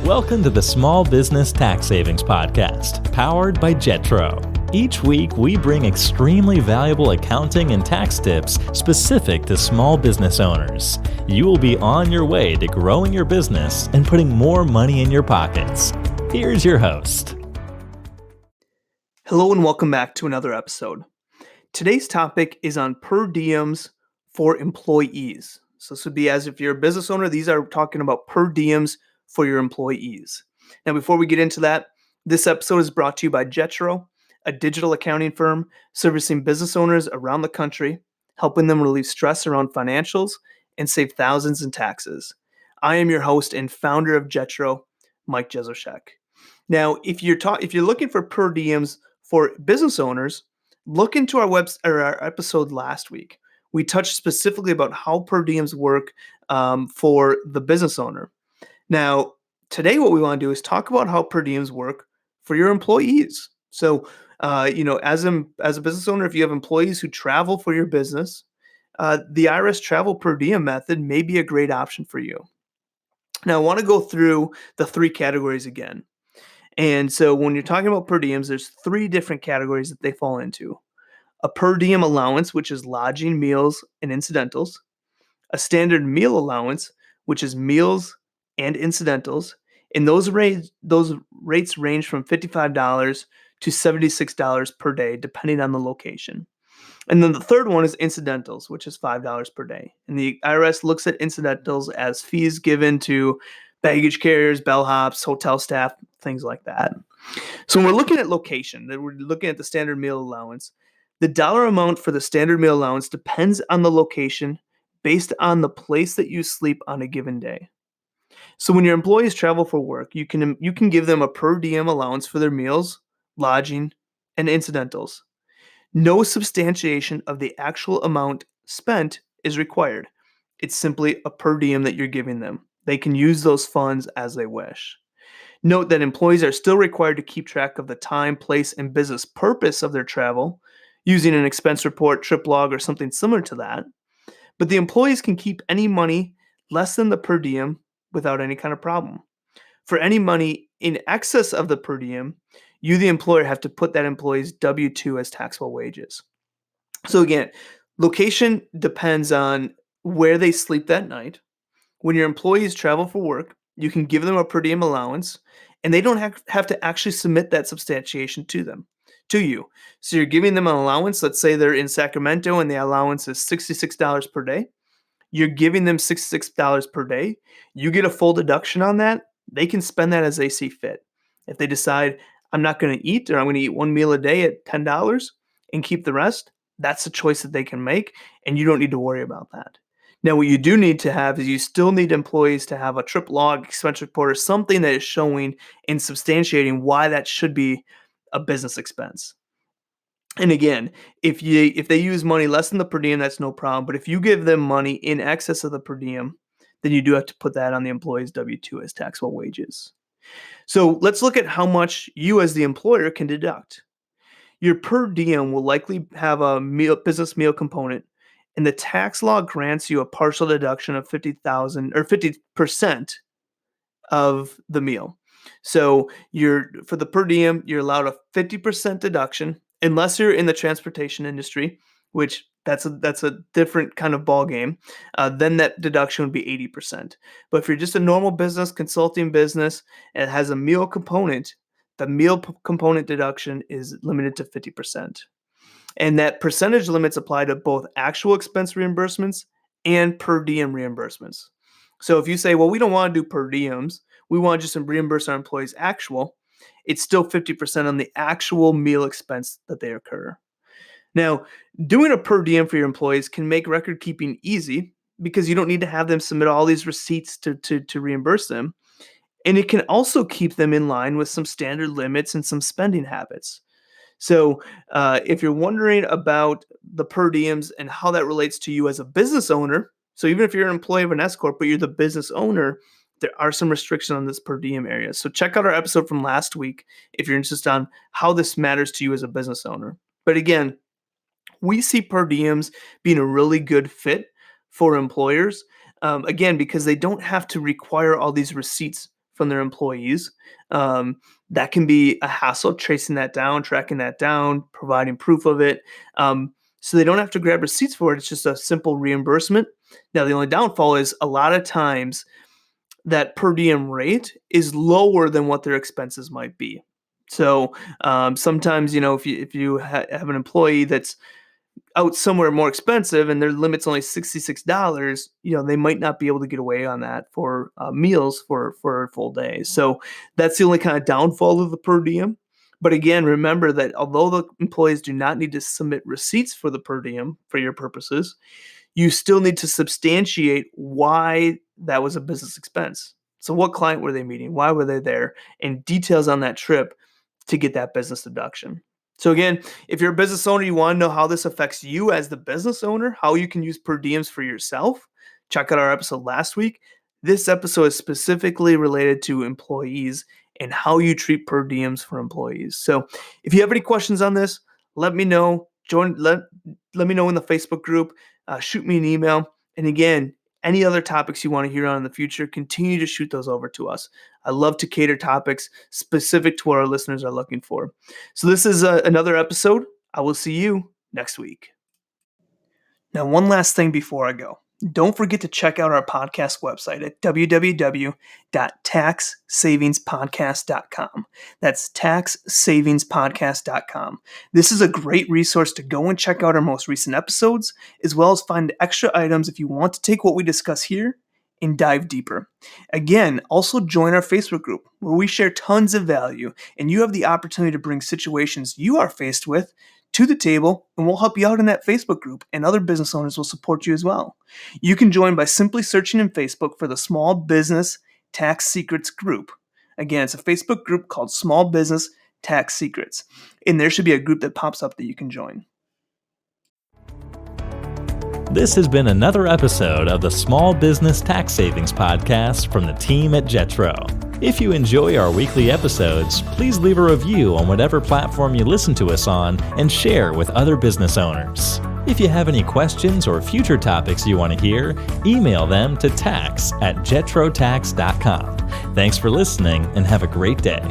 Welcome to the Small Business Tax Savings Podcast, powered by Jetro. Each week, we bring extremely valuable accounting and tax tips specific to small business owners. You will be on your way to growing your business and putting more money in your pockets. Here's your host. Hello and welcome back to another episode. Today's topic is on per diems for employees. So this would be as if you're a business owner, these are talking about per diems for your employees. Now, before we get into that, this episode is brought to you by Jetro, a digital accounting firm servicing business owners around the country, helping them relieve stress around financials and save thousands in taxes. I am your host and founder of Jetro, Mike Jesowshek. Now, if you're looking for per diems for business owners, look into our episode last week. We touched specifically about how per diems work for the business owner. Now, today what we want to do is talk about how per diems work for your employees. So, as a business owner, if you have employees who travel for your business, the IRS travel per diem method may be a great option for you. Now, I want to go through the three categories again. And so when you're talking about per diems, there's three different categories that they fall into. A per diem allowance, which is lodging, meals, and incidentals. A standard meal allowance, which is meals and incidentals, and those rates range from $55 to $76 per day, depending on the location. And then the third one is incidentals, which is $5 per day. And the IRS looks at incidentals as fees given to baggage carriers, bellhops, hotel staff, things like that. So when we're looking at location, we're looking at the standard meal allowance, the dollar amount for the standard meal allowance depends on the location based on the place that you sleep on a given day. So when your employees travel for work, you can give them a per diem allowance for their meals, lodging, and incidentals. No substantiation of the actual amount spent is required. It's simply a per diem that you're giving them. They can use those funds as they wish. Note that employees are still required to keep track of the time, place, and business purpose of their travel using an expense report, trip log, or something similar to that. But the employees can keep any money less than the per diem without any kind of problem. For any money in excess of the per diem, you, the employer, have to put that employee's W-2 as taxable wages. So again, location depends on where they sleep that night. When your employees travel for work, you can give them a per diem allowance, and they don't have to actually submit that substantiation to you. So you're giving them an allowance. Let's say they're in Sacramento and the allowance is $66 per day. You're giving them $66 per day. You get a full deduction on that. They can spend that as they see fit. If they decide, I'm not going to eat, or I'm going to eat one meal a day at $10 and keep the rest, that's a choice that they can make, and you don't need to worry about that. Now, what you do need to have is you still need employees to have a trip log, expense report, or something that is showing and substantiating why that should be a business expense. And again, if they use money less than the per diem, that's no problem. But if you give them money in excess of the per diem, then you do have to put that on the employee's W-2 as taxable wages. So let's look at how much you as the employer can deduct. Your per diem will likely have a business meal component, and the tax law grants you a partial deduction of $50,000 or 50% of the meal. So for the per diem, you're allowed a 50% deduction, unless you're in the transportation industry, which that's a different kind of ball game. Then that deduction would be 80%. But if you're just a normal business, consulting business, and it has a meal component, the meal component deduction is limited to 50%. And that percentage limits apply to both actual expense reimbursements and per diem reimbursements. So if you say, well, we don't want to do per diems, we want to just reimburse our employees actual, it's still 50% on the actual meal expense that they incur. Now, doing a per diem for your employees can make record keeping easy because you don't need to have them submit all these receipts to reimburse them. And it can also keep them in line with some standard limits and some spending habits. So if you're wondering about the per diems and how that relates to you as a business owner, so even if you're an employee of an S Corp, but you're the business owner, there are some restrictions on this per diem area. So check out our episode from last week if you're interested on how this matters to you as a business owner. But again, we see per diems being a really good fit for employers, again, because they don't have to require all these receipts from their employees. That can be a hassle, tracing that down, tracking that down, providing proof of it. So they don't have to grab receipts for it. It's just a simple reimbursement. Now, the only downfall is a lot of times that per diem rate is lower than what their expenses might be. So sometimes, if you have an employee that's out somewhere more expensive and their limit's only $66, they might not be able to get away on that for meals for a full day. So that's the only kind of downfall of the per diem. But again, remember that although the employees do not need to submit receipts for the per diem for your purposes, you still need to substantiate why that was a business expense. So what client were they meeting? Why were they there? And details on that trip to get that business deduction. So again, if you're a business owner, you want to know how this affects you as the business owner, how you can use per diems for yourself, check out our episode last week. This episode is specifically related to employees and how you treat per diems for employees. So if you have any questions on this, let me know. Let me know in the Facebook group. Shoot me an email. And again, any other topics you want to hear on in the future, continue to shoot those over to us. I love to cater topics specific to what our listeners are looking for. So this is another episode. I will see you next week. Now, one last thing before I go. Don't forget to check out our podcast website at www.taxsavingspodcast.com. That's taxsavingspodcast.com. This is a great resource to go and check out our most recent episodes, as well as find extra items if you want to take what we discuss here and dive deeper. Again, also join our Facebook group where we share tons of value, and you have the opportunity to bring situations you are faced with to the table, and we'll help you out in that Facebook group, and other business owners will support you as well. You can join by simply searching in Facebook for the Small Business Tax Secrets group. Again, it's a Facebook group called Small Business Tax Secrets, and there should be a group that pops up that you can join. This has been another episode of the Small Business Tax Savings Podcast from the team at Jetro. If you enjoy our weekly episodes, please leave a review on whatever platform you listen to us on and share with other business owners. If you have any questions or future topics you want to hear, email them to tax@jetrotax.com. Thanks for listening and have a great day.